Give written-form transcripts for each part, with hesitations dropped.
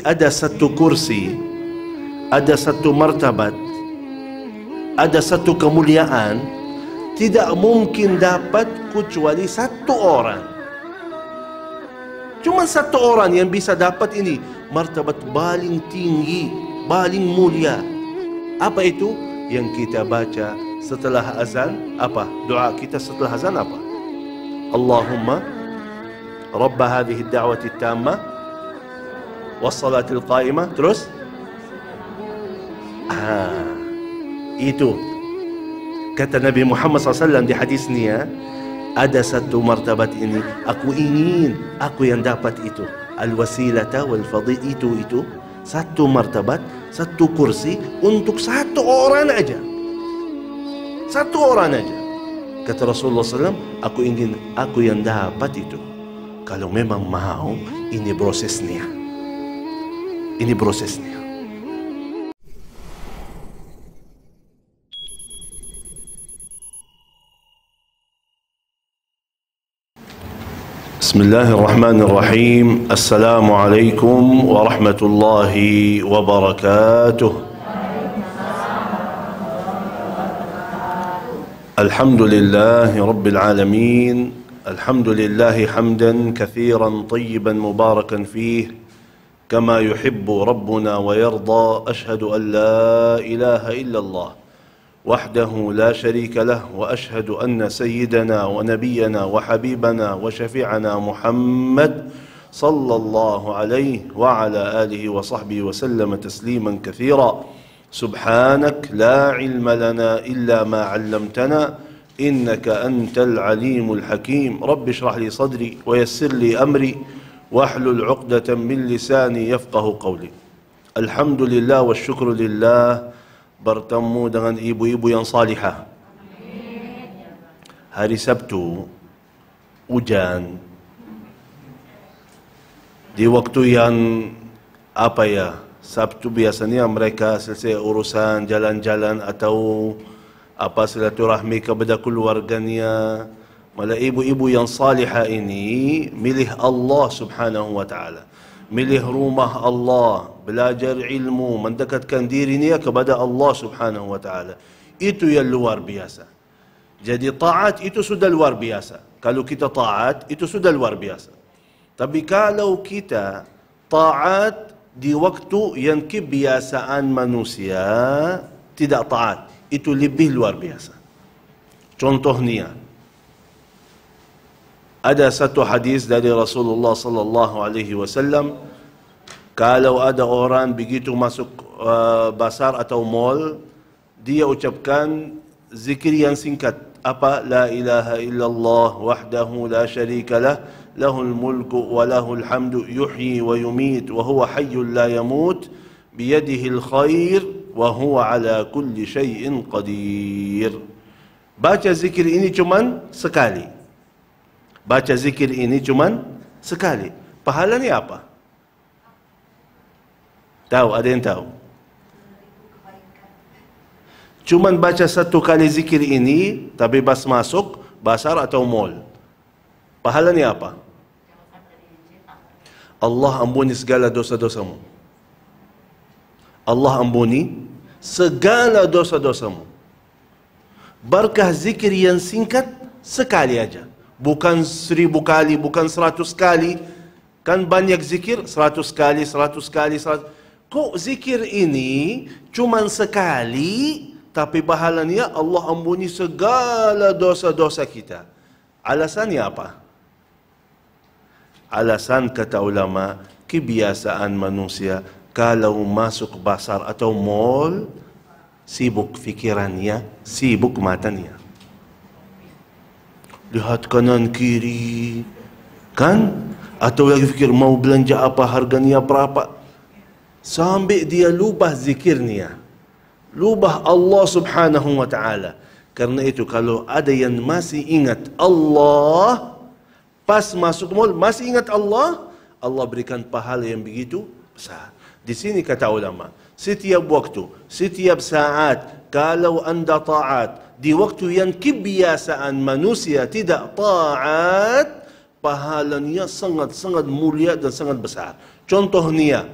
Ada satu kursi, ada satu martabat, ada satu kemuliaan, tidak mungkin dapat kecuali satu orang. Cuma satu orang yang bisa dapat ini, martabat paling tinggi, paling mulia. Apa itu? Yang kita baca setelah azan. Apa? Doa kita setelah azan apa? Allahumma Rabb hadhihi ad-da'wati at-tammah was-salatil qa'imah. Terus? Itu kata Nabi Muhammad SAW di hadis ni, ada satu martabat ini, aku ingin aku yang dapat itu, al-wasilata wal-fadil, itu satu martabat, satu kursi untuk satu orang aja, satu orang aja. Kata Rasulullah SAW, aku ingin aku yang dapat itu. Kalau memang mau, ini prosesnya, ini prosesnya. Bismillahirrahmanirrahim. Assalamualaikum warahmatullahi wabarakatuh. Alhamdulillahi rabbil alamin. Alhamdulillahi hamdan kathiran tayyiban mubarakan fih kama yuhibbu rabbuna wa yarda. Ashhadu an la ilaha illallah وحده لا شريك له وأشهد أن سيدنا ونبينا وحبيبنا وشفيعنا محمد صلى الله عليه وعلى آله وصحبه وسلم تسليما كثيرا. سبحانك لا علم لنا إلا ما علمتنا إنك أنت العليم الحكيم. رب اشرح لي صدري ويسر لي أمري واحلل عقدة من لساني يفقه قولي. الحمد لله والشكر لله, bertemu dengan ibu-ibu yang salihah. Hari Sabtu hujan, di waktu yang Sabtu biasanya mereka selesai urusan jalan-jalan atau silaturahmi kepada keluarganya. Malah ibu-ibu yang salihah ini milih Allah subhanahu wa ta'ala, milih rumah Allah, belajar ilmu, mendekatkan dirinya kepada Allah subhanahu wa ta'ala. Itu yang luar biasa. Jadi taat itu sudah luar biasa. Kalau kita taat itu sudah luar biasa. Tapi kalau kita taat di waktu yang kebiasaan manusia tidak taat, itu lebih luar biasa. Contohnya, ada satu hadis dari Rasulullah sallallahu alaihi wasallam, kalau ada orang begitu masuk pasar atau mall, dia ucapkan zikir yang singkat. Apa? La ilaha illallah wahdahu la syarika lah, lahul mulku wa lahul hamdu, yuhyi wa yumit wa huwa hayyul la yamut, biyadihil khair wa huwa ala kulli syai'in qadir. Baca zikir ini cuman sekali. Baca zikir ini cuman sekali. Pahalanya apa? Tahu? Ada yang tahu? Cuman baca satu kali zikir ini, tapi pas masuk pasar atau mall, pahalanya apa? Allah ampuni segala dosa-dosamu. Allah ampuni segala dosa-dosamu. Berkah zikir yang singkat sekali aja. Bukan 1000 kali, bukan 100 kali. Kan banyak zikir 100 kali, 100 kali, 100. Kok zikir ini cuma sekali, tapi pahalanya Allah ampuni segala dosa-dosa kita. Alasannya apa? Alasan kata ulama, kebiasaan manusia kalau masuk pasar atau mall, sibuk fikirannya, sibuk matanya. Lihat kanan kiri, kan? Atau lagi fikir mau belanja apa, harganya berapa, sampai dia lupa zikirnya, lupa Allah subhanahu wa ta'ala. Karena itu kalau ada yang masih ingat Allah, pas masuk mall masih ingat Allah, Allah berikan pahala yang begitu besar. Di sini kata ulama, setiap waktu, setiap saat, kalau anda taat di waktu yang kebiasaan manusia tidak taat, pahalanya sangat-sangat mulia dan sangat besar. Contohnya,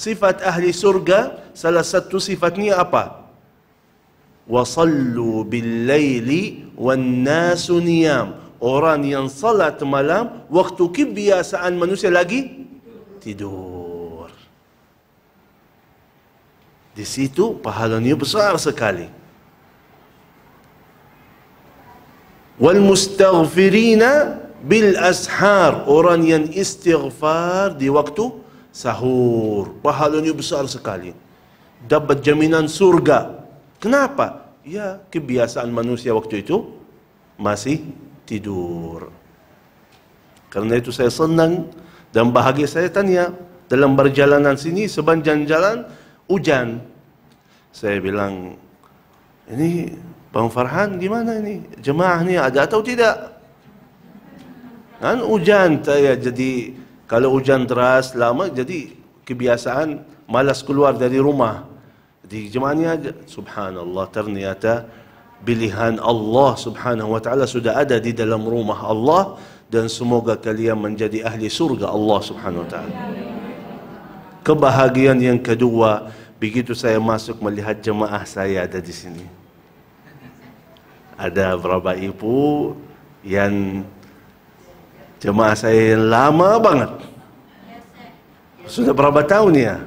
Sifat ahli surga, salah satu sifatnya apa? Wasallu bil-laili wan-nasu niyam. Orang yang salat malam waktu kebiasaan manusia lagi tidur. Di situ pahalanya besar sekali. Wal mustaghfirina bil ashar. Orang yang istighfar di waktu sahur. Pahalanya besar sekali. Dapat jaminan surga. Kenapa? Ya, kebiasaan manusia waktu itu masih tidur. Karena itu saya senang dan bahagia. Saya tanya, dalam perjalanan sini sepanjang jalan hujan. Saya bilang, ini Bang Farhan gimana ini? Jemaah ni ada atau tidak? Kan hujan saya, jadi kalau hujan deras lama, jadi kebiasaan malas keluar dari rumah. Jadi jemaahnya aja. Subhanallah, ternyata pilihan Allah subhanahu wa ta'ala sudah ada di dalam rumah Allah, dan semoga kalian menjadi ahli surga Allah subhanahu wa ta'ala. Kebahagiaan yang kedua, begitu saya masuk melihat jemaah saya ada di sini. Ada beberapa ibu yang jemaah saya yang lama banget. Sudah berapa tahun ya?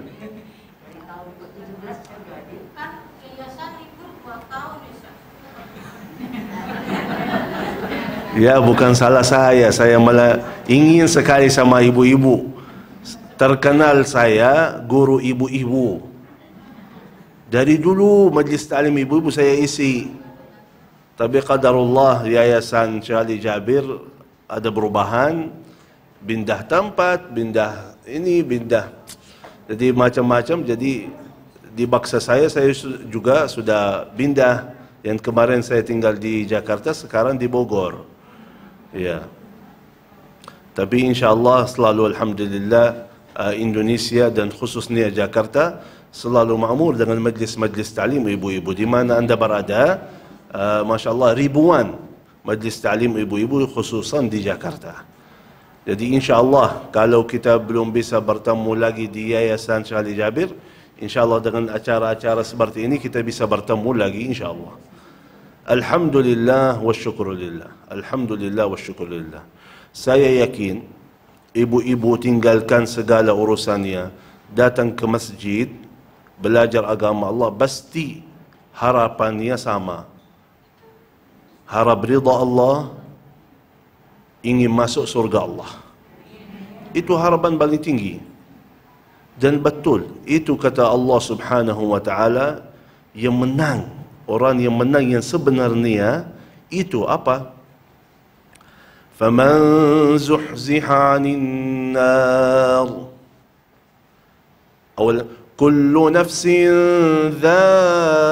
Ya, bukan salah saya malah ingin sekali sama ibu-ibu. Terkenal saya guru ibu-ibu. Dari dulu majlis ta'lim ibu-ibu saya isi. Tapi qadarullah Yayasan Syekh Ali Jabir ada perubahan, pindah tempat, pindah ini, pindah. Jadi macam-macam, jadi dibaksa saya juga sudah pindah. Yang kemarin saya tinggal di Jakarta, sekarang di Bogor. Ya. Tapi insyaAllah selalu alhamdulillah Indonesia dan khususnya Jakarta selalu makmur dengan majlis-majlis ta'lim ibu-ibu. Di mana anda berada, Masya Allah ribuan majlis ta'lim ibu-ibu khususan di Jakarta. Jadi insyaAllah kalau kita belum bisa bertemu lagi di Yayasan Syekh Ali Jabir, insyaAllah dengan acara-acara seperti ini kita bisa bertemu lagi insyaAllah. Alhamdulillah wa syukurulillah. Alhamdulillah wa syukurulillah. Saya yakin ibu-ibu tinggalkan segala urusannya, datang ke masjid, belajar agama Allah, pasti harapannya sama. Harap ridha Allah, ingin masuk surga Allah. Itu harapan paling tinggi. Dan betul, itu kata Allah subhanahu wa ta'ala, yang menang. Orang yang menang yang sebenarnya itu apa? Faman zuhziha 'anil nar. Awal kullu nafsin dha'iqatul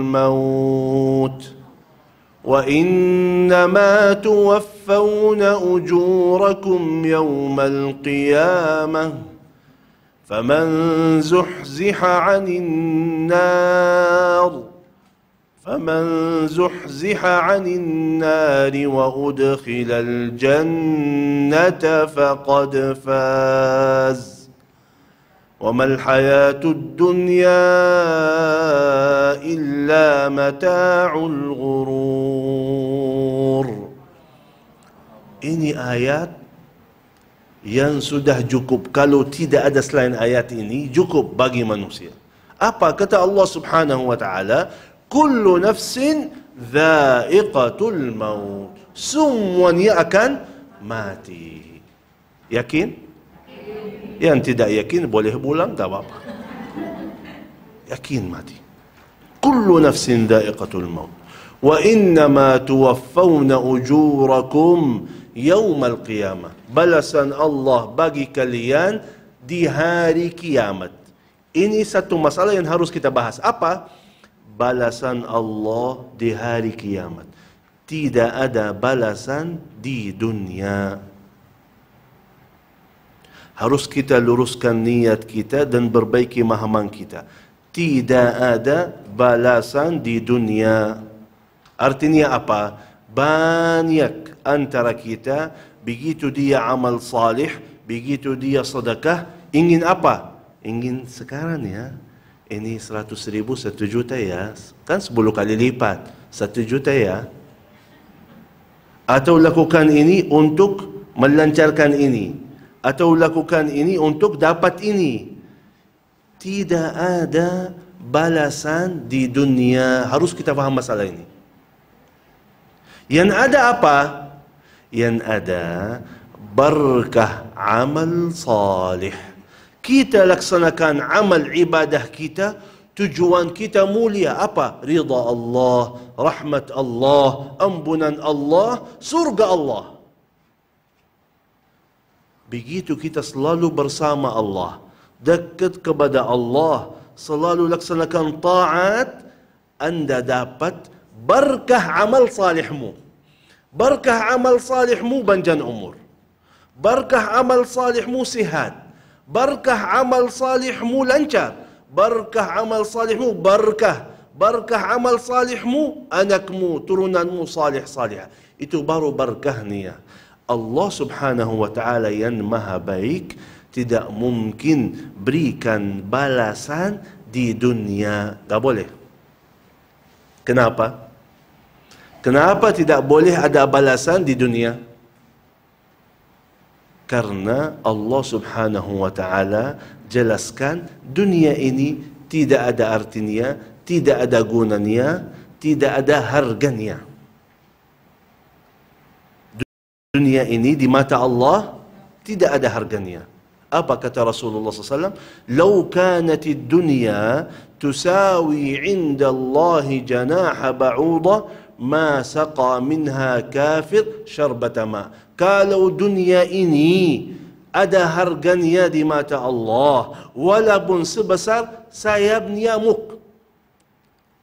maut. Wa innama tuwaffawna ujurakum yawmal qiyamah. فمن زحزح عن النار وأدخل الجنة فقد فاز وما الحياة الدنيا إلا متاع الغرور. Ini ayat yang sudah cukup. Kalau tidak ada selain ayat ini, cukup bagi manusia. Apa kata Allah subhanahu wa ta'ala? Kullu nafsin dha'iqatul maut. Semuanya akan mati. Yakin? Yang tidak yakin boleh pulang, tak apa-apa. Yakin mati. Kullu nafsin dha'iqatul maut. Wa innama tuwaffawna ujurakum yaumal qiyamah. Balasan Allah bagi kalian di hari kiamat. Ini satu masalah yang harus kita bahas. Apa? Balasan Allah di hari kiamat. Tidak ada balasan di dunia. Harus kita luruskan niat kita dan perbaiki pemahaman kita. Tidak ada balasan di dunia. Artinya apa? Banyak antara kita, begitu dia amal salih, begitu dia sedekah, Ingin apa? Ingin sekarang ya. Ini 100.000, 1 juta ya. Kan 10 kali lipat. 1 juta ya. Atau lakukan ini untuk melancarkan ini. Atau lakukan ini untuk dapat ini. Tidak ada balasan di dunia. Harus kita faham masalah ini. Yang ada apa? Yang ada berkah amal salih. Kita laksanakan amal ibadah kita, tujuan kita mulia apa? Ridha Allah, rahmat Allah, ampunan Allah, surga Allah. Begitu kita selalu bersama Allah, dekat kepada Allah, selalu laksanakan taat, anda dapat berkah amal salihmu. Berkah amal salihmu panjang umur. Berkah amal salihmu sihat. Berkah amal salihmu lancar. Berkah amal salihmu berkah. Berkah amal salihmu anakmu, turunanmu salih salih. Itu baru berkahnya. Allah Subhanahu wa taala yang maha baik tidak mungkin berikan balasan di dunia. Tak boleh. Kenapa? Kenapa tidak boleh ada balasan di dunia? Karena Allah Subhanahu wa taala jelaskan dunia ini tidak ada artinya, tidak ada gunanya, tidak ada harganya. Dunia ini di mata Allah tidak ada harganya. Apa kata Rasulullah SAW? "Lau kanatid dunya tusawi 'inda Allah janaha ba'udah ma saqa minha kafir syarbata ma." Kalau dunia ini ada harganya di mata Allah, walaupun sebesar sayap nyamuk.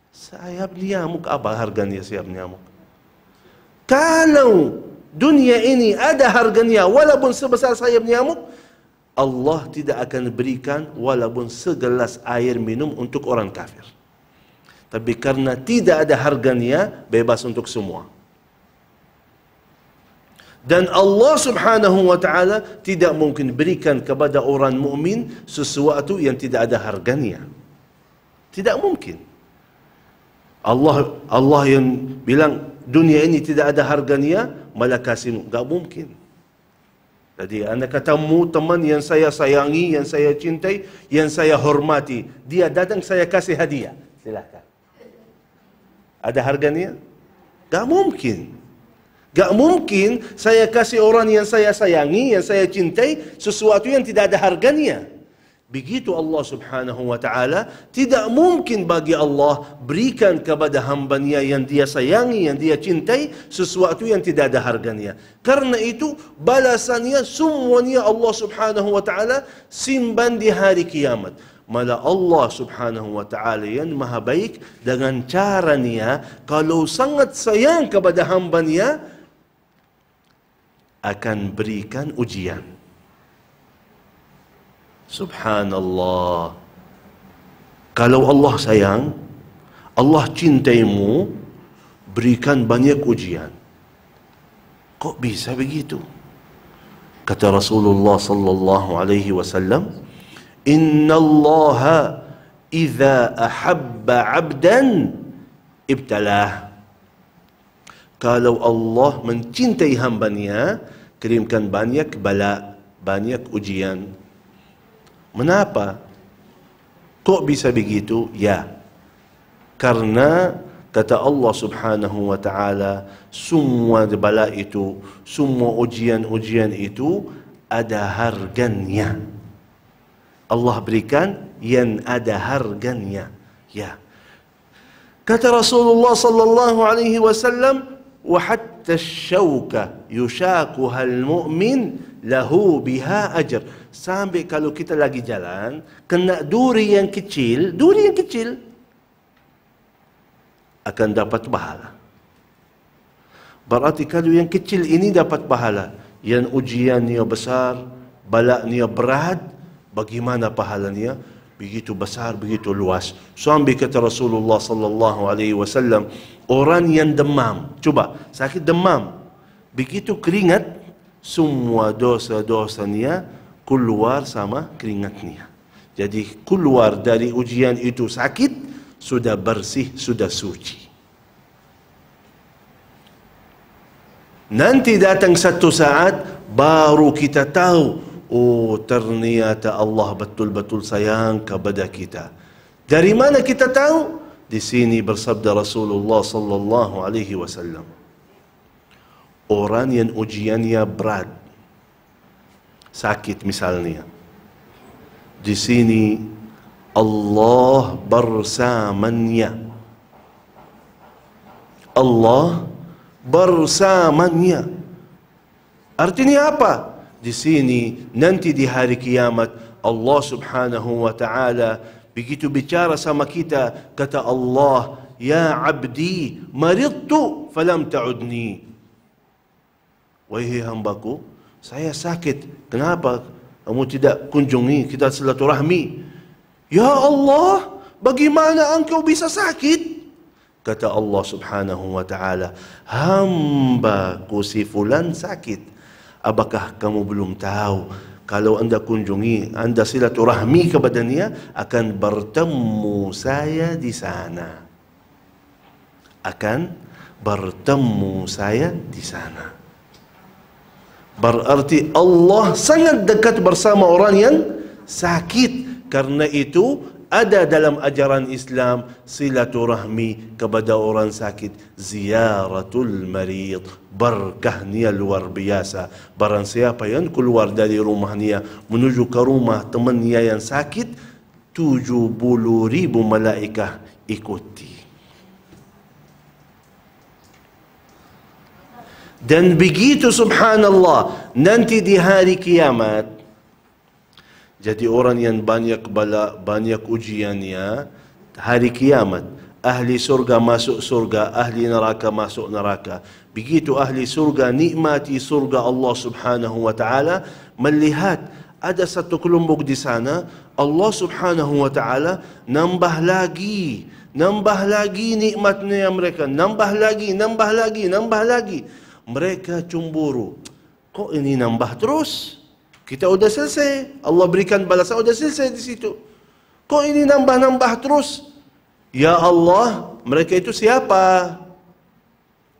Sayap nyamuk, apa harganya sayap nyamuk? Kalau dunia ini ada harganya walaupun sebesar sayap nyamuk, Allah tidak akan berikan walaupun segelas air minum untuk orang kafir. Tapi karena tidak ada harganya, bebas untuk semua. Dan Allah Subhanahu wa taala tidak mungkin berikan kepada orang mukmin sesuatu yang tidak ada harganya. Tidak mungkin. Allah yang bilang dunia ini tidak ada harganya, malah kasih, enggak mungkin. Jadi anda ketemu teman yang saya sayangi, yang saya cintai, yang saya hormati, dia datang saya kasih hadiah. Silakan. Ada harganya? Enggak mungkin. Gak mungkin saya kasih orang yang saya sayangi, yang saya cintai, sesuatu yang tidak ada harganya. Begitu Allah Subhanahu wa ta'ala, tidak mungkin bagi Allah berikan kepada hambanya yang dia sayangi, yang dia cintai, sesuatu yang tidak ada harganya. Karena itu balasannya semuanya Allah Subhanahu wa ta'ala simpan di hari kiamat. Malah Allah Subhanahu wa ta'ala yang maha baik dengan caranya, kalau sangat sayang kepada hambanya, akan berikan ujian. Subhanallah. Kalau Allah sayang, Allah cintaimu, berikan banyak ujian. Kok bisa begitu? Kata Rasulullah sallallahu alaihi wasallam, "Innallaha idza ahabba 'abdan ibtalah." Kalau Allah mencintai hambanya, kirimkan banyak bala, banyak ujian. Mengapa? Kok bisa begitu? Ya, karena kata Allah Subhanahu wa ta'ala, semua bala itu, semua ujian-ujian itu ada harganya. Allah berikan yang ada harganya. Ya. Kata Rasulullah sallallahu alaihi wasallam, وَحَتَّى الشَّوْكَ يُشَاكُهَا الْمُؤْمِنِ لَهُ بِهَا أَجْرٍ. Sampai kalau kita lagi jalan, kena duri yang kecil, akan dapat pahala. Berarti kalau yang kecil ini dapat pahala, yang ujiannya besar, balanya berat, bagaimana pahalanya? Begitu besar, begitu luas. Sampai kata Rasulullah sallallahu alaihi wasallam, orang yang demam, coba sakit demam, begitu keringat, semua dosa-dosanya keluar sama keringatnya. Jadi keluar dari ujian itu sakit, sudah bersih, sudah suci. Nanti datang satu saat, baru kita tahu, oh ternyata Allah betul-betul sayang kepada kita. Dari mana kita tahu? Di sini bersabda Rasulullah sallallahu alaihi wasallam, orang yang ujiannya berat, sakit misalnya, di sini Allah bersamanya. Allah bersamanya. Artinya apa? Di sini nanti di hari kiamat Allah Subhanahu wa taala begitu bicara sama kita, kata Allah, ya abdi maridtu falam ta'udni. Wahai hambaku, saya sakit, kenapa kamu tidak kunjungi kita silaturahmi? Ya Allah, bagaimana engkau bisa sakit? Kata Allah Subhanahu wa taala, hambaku si fulan sakit. Apakah kamu belum tahu kalau anda kunjungi, anda silaturahmi kepadanya, akan bertemu saya di sana. Akan bertemu saya di sana. Berarti Allah sangat dekat bersama orang yang sakit. Karena itu ada dalam ajaran Islam silaturahmi kepada orang sakit, ziyaratul marid, berkahnya luar biasa. Barang siapa yang keluar dari rumahnya menuju ke rumah temannya yang sakit, 70.000 malaikat ikuti. Dan begitu subhanallah, nanti di hari kiamat, jadi orang yang banyak bala, banyak ujiannya, hari kiamat, ahli surga masuk surga, ahli neraka masuk neraka. Begitu ahli surga nikmati surga Allah Subhanahu wa taala, melihat ada satu kelompok di sana, Allah Subhanahu wa taala nambah lagi nikmatnya mereka, nambah lagi. Mereka cemburu. Kok ini nambah terus? Kita udah selesai, Allah berikan balasan, udah selesai di situ. Kok ini nambah terus? Ya Allah, mereka itu siapa?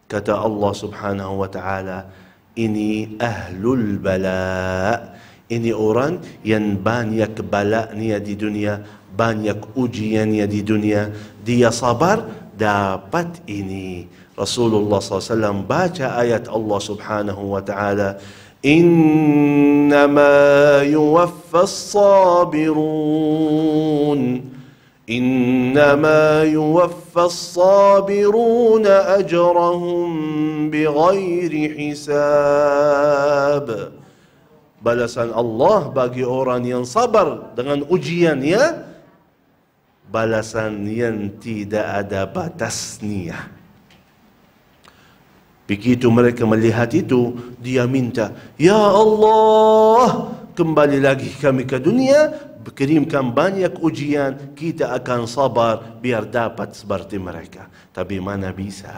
Kata Allah Subhanahu wa taala, ini ahlul bala. Ini orang yang banyak balanya di dunia, banyak ujiannya di dunia. Dia sabar, dapat ini. Rasulullah SAW baca ayat Allah Subhanahu wa taala, إنما يوفى الصابرون أجرهم بغير حساب. Balasan Allah bagi orang yang sabar dengan ujiannya, balasan yang tidak ada batasnya. Begitu mereka melihat itu, dia minta, ya Allah, kembali lagi kami ke dunia, kirimkan banyak ujian, kita akan sabar biar dapat seperti mereka. Tapi mana bisa?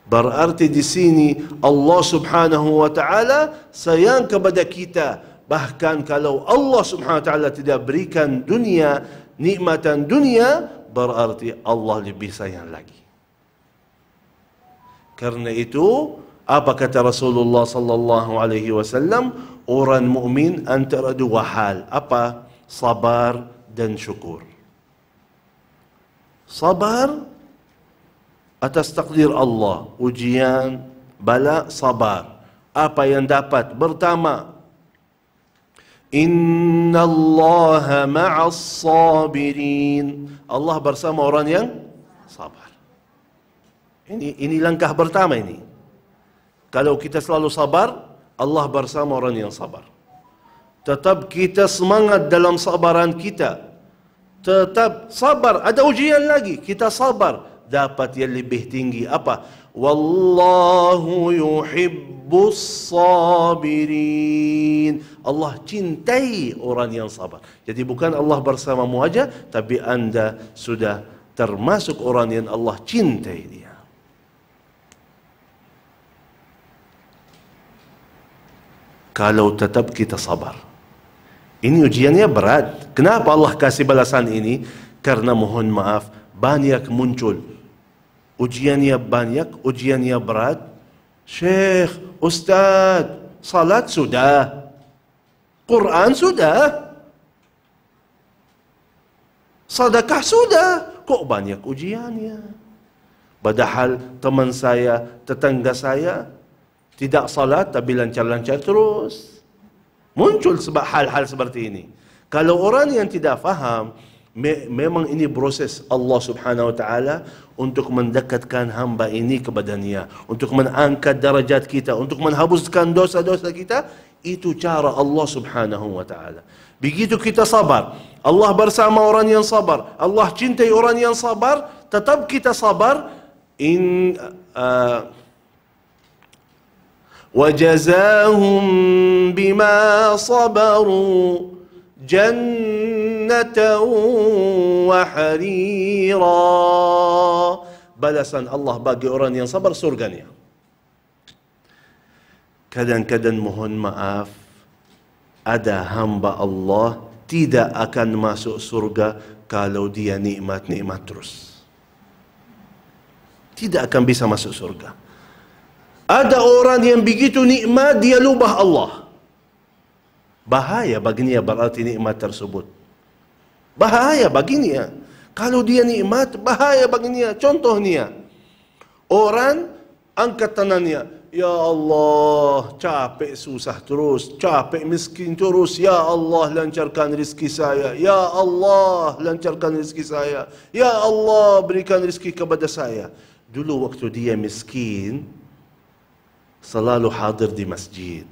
Berarti di sini Allah Subhanahu wa taala sayang kepada kita. Bahkan kalau Allah Subhanahu wa taala tidak berikan dunia, nikmatan dunia, berarti Allah lebih sayang lagi. Karena itu, apa kata Rasulullah sallallahu alaihi wasallam? Orang mukmin antara dua hal. Apa? Sabar dan syukur. Sabar atas takdir Allah, ujian, bala, sabar. Apa yang dapat? Pertama, innallaha ma'as sabirin. Allah bersama orang yang sabar. Ini langkah pertama ini. Kalau kita selalu sabar, Allah bersama orang yang sabar. Tetap kita semangat dalam sabaran kita. Tetap sabar. Ada ujian lagi, kita sabar. Dapat yang lebih tinggi. Apa? Wallahu yuhibbus sabirin. Allah cintai orang yang sabar. Jadi bukan Allah bersamamu aja, tapi anda sudah termasuk orang yang Allah cintai dia. kalau tetap kita sabar. Ini ujiannya berat. Kenapa Allah kasih balasan ini? Karena mohon maaf, banyak muncul. Ujiannya banyak, ujiannya berat. Syekh, Ustaz, salat sudah, Quran sudah, sedekah sudah, kok banyak ujiannya? Padahal teman saya, tetangga saya tidak salat tapi lancar-lancar terus. Muncul sebab hal-hal seperti ini. Kalau orang yang tidak faham, memang ini proses Allah Subhanahu wa taala untuk mendekatkan hamba ini kepadanya, untuk mengangkat darajat kita, untuk menghapuskan dosa-dosa kita. Itu cara Allah Subhanahu wa taala. Begitu kita sabar, Allah bersama orang yang sabar. Allah cintai orang yang sabar, tetap kita sabar. وَجَزَاهُمْ بِمَا صَبَرُوا جَنَّةً وَحَرِيرًا. Balasan Allah bagi orang yang sabar surganya. Kadang-kadang mohon maaf, ada hamba Allah tidak akan masuk surga kalau dia nikmat-nikmat terus. Tidak akan bisa masuk surga. Ada orang yang begitu nikmat, dia lupa Allah. Bahaya baginya berarti nikmat tersebut. Bahaya baginya. Kalau dia nikmat, bahaya baginya. Contohnya, orang angkat tangannya, ya Allah, capek susah terus, capek miskin terus, ya Allah lancarkan rezeki saya, ya Allah lancarkan rezeki saya, ya Allah berikan rezeki kepada saya. Dulu waktu dia miskin, selalu hadir di masjid,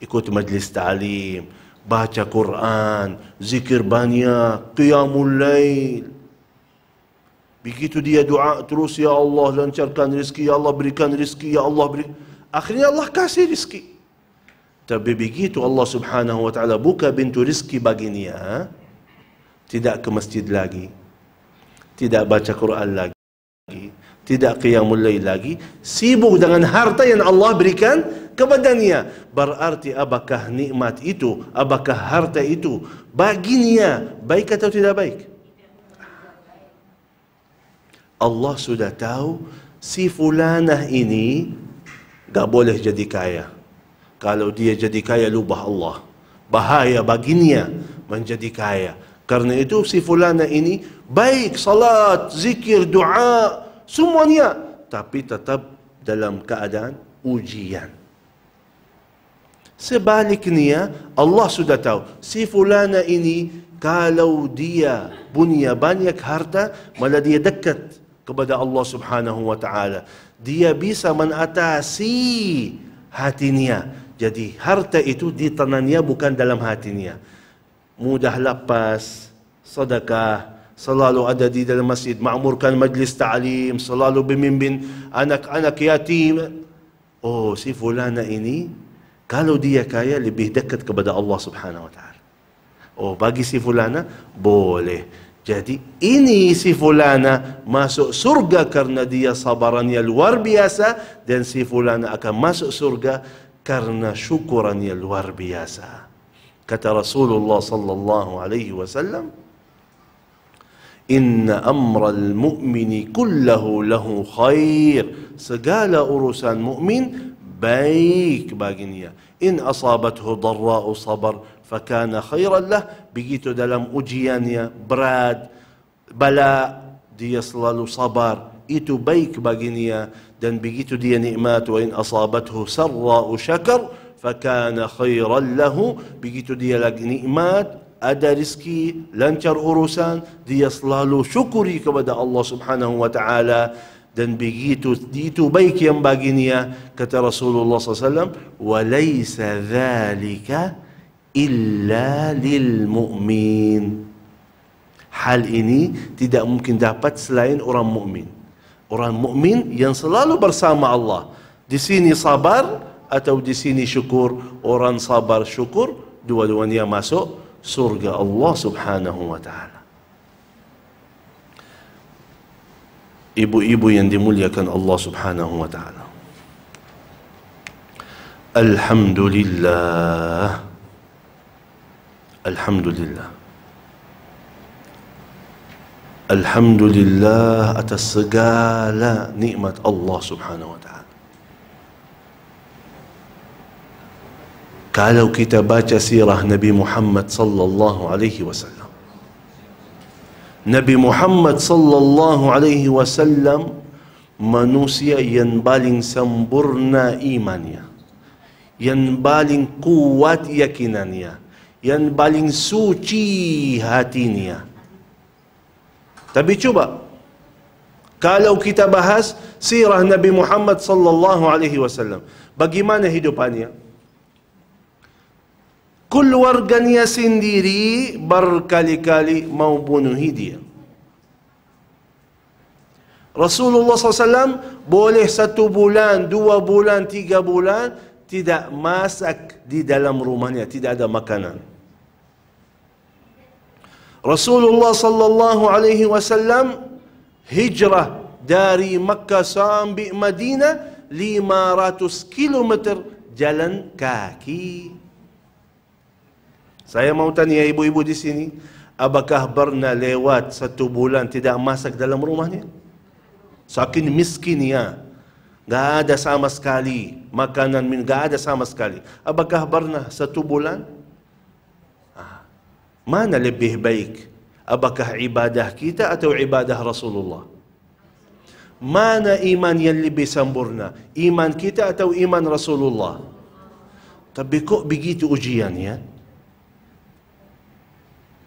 ikut majlis ta'lim, baca Quran, zikir banyak, qiyamul lail. Begitu dia doa terus, ya Allah lancarkan rezeki, ya Allah berikan rezeki, ya Allah beri. Akhirnya Allah kasih rezeki. Tapi begitu Allah Subhanahu wa taala buka pintu rezeki baginya, tidak ke masjid lagi, tidak baca Quran lagi, tidak qiyamul lail lagi, sibuk dengan harta yang Allah berikan kepadanya. Berarti apakah nikmat itu, apakah harta itu baginya baik atau tidak baik? Allah sudah tahu si fulanah ini gak boleh jadi kaya. Kalau dia jadi kaya, lupa Allah. Bahaya baginya menjadi kaya. Karena itu si fulanah ini baik, salat, zikir, doa, semuanya, tapi tetap dalam keadaan ujian. Sebaliknya, Allah sudah tahu si fulana ini kalau dia punya banyak harta, malah dia dekat kepada Allah Subhanahu wa taala. Dia bisa mengatasi hatinya. Jadi harta itu di tangannya, bukan dalam hatinya. Mudah lepas, sedekah, selalu ada di dalam masjid, ma'murkan majlis ta'lim, selalu bimbing anak-anak yatim. Oh, si fulana ini kalau dia kaya lebih dekat kepada Allah Subhanahu wa taala. Oh, bagi si fulana boleh. Jadi ini si fulana masuk surga karena dia sabarannya luar biasa, dan si fulana akan masuk surga karena syukurannya luar biasa. Kata Rasulullah sallallahu alaihi wasallam, Inna amral mu'mini kullahu lahu khair. Segala urusan mukmin baik baginya. In asabathu dharra'u sabar fakana khairan lah. Begitu dalam ujiannya berat, bala, dia selalu sabar, itu baik baginya. Dan begitu dia nikmat, wa in asabathu sarra'u syakar fakana khairan lahu. Begitu dia lagi nikmat, ada rezeki, lancar urusan, dia selalu syukuri kepada Allah Subhanahu wa taala, dan begitu itu baik yang baginya. Kata Rasulullah SAW, walaysa dzalika illa lil mu'min. Hal ini tidak mungkin dapat selain orang mukmin. Orang mukmin yang selalu bersama Allah. Di sini sabar atau di sini syukur. Orang sabar syukur, dua-duanya masuk surga Allah Subhanahu wa taala. Ibu-ibu yang dimuliakan Allah Subhanahu wa taala, Alhamdulillah. Alhamdulillah. Alhamdulillah atas segala nikmat Allah Subhanahu wa ta'ala. Kalau kita baca sirah Nabi Muhammad sallallahu alaihi wasallam, Nabi Muhammad sallallahu alaihi wasallam manusia yang paling sempurna imannya, yang paling kuat yakinannya, yang paling suci hatinya. Tapi coba, kalau kita bahas sirah Nabi Muhammad sallallahu alaihi wasallam, bagaimana hidupannya? Keluarganya sendiri berkali-kali mau bunuhi dia. Rasulullah SAW boleh 1 bulan, 2 bulan, 3 bulan tidak masak di dalam rumahnya, tidak ada makanan. Rasulullah sallallahu alaihi wasallam hijrah dari Makkah sampai Madinah 500 km jalan kaki. Saya mau tanya ibu-ibu di sini, apakah pernah lewat 1 bulan tidak masak dalam rumahnya? Saking miskinnya, gak ada sama sekali makanan, gak ada sama sekali. Apakah pernah 1 bulan? Mana lebih baik? Apakah ibadah kita atau ibadah Rasulullah? Mana iman yang lebih sempurna? Iman kita atau iman Rasulullah? Tapi kok begitu ujiannya?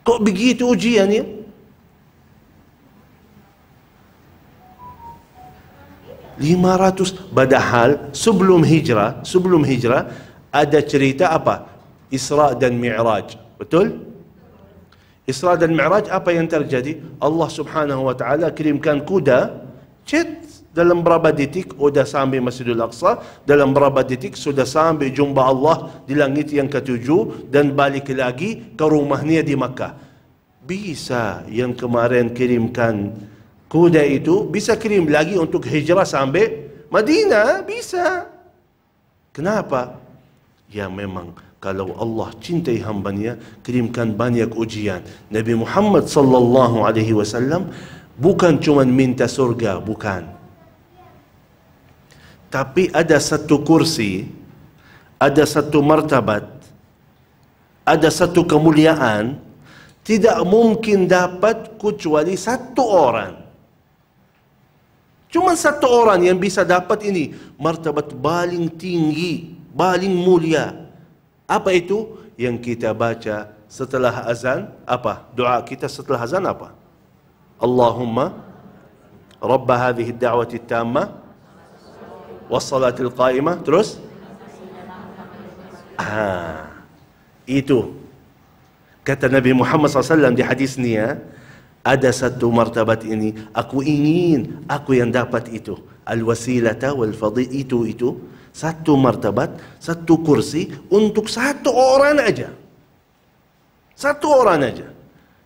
Kok begitu ujiannya? Padahal sebelum hijrah ada cerita apa? Isra dan Mi'raj. Betul? Isra dan Mi'raj, apa yang terjadi? Allah Subhanahu wa ta'ala kirimkan kuda, dalam berapa detik sudah sampai Masjidil Aqsa, dalam berapa detik sudah sampai jumpa Allah di langit yang ke-7 dan balik lagi ke rumahnya di Makkah. Bisa yang kemarin kirimkan kuda itu, bisa kirim lagi untuk hijrah sampai Madinah, bisa. Kenapa? Ya memang kalau Allah cintai hambanya, kirimkan banyak ujian. Nabi Muhammad sallallahu alaihi wasallam bukan cuma minta surga, bukan. Tapi ada 1 kursi, ada 1 martabat, ada 1 kemuliaan, tidak mungkin dapat kecuali 1 orang. Cuma 1 orang yang bisa dapat ini, martabat paling tinggi, paling mulia. Apa itu? Yang kita baca setelah azan. Apa? Doa kita setelah azan apa? Allahumma Rabba hadhihi ad-da'wati at-tammah was-salatil qa'imah. Terus? Itu. Kata Nabi Muhammad SAW di hadis ni, ada 1 martabat ini, aku ingin aku yang dapat itu. Al-wasilata wal-fadhi, itu 1 martabat, 1 kursi untuk 1 orang aja. 1 orang aja.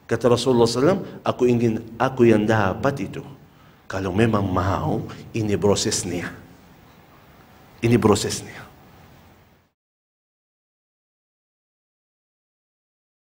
Kata Rasulullah SAW, aku ingin aku yang dapat itu. Kalau memang mau, ini prosesnya. Ini prosesnya.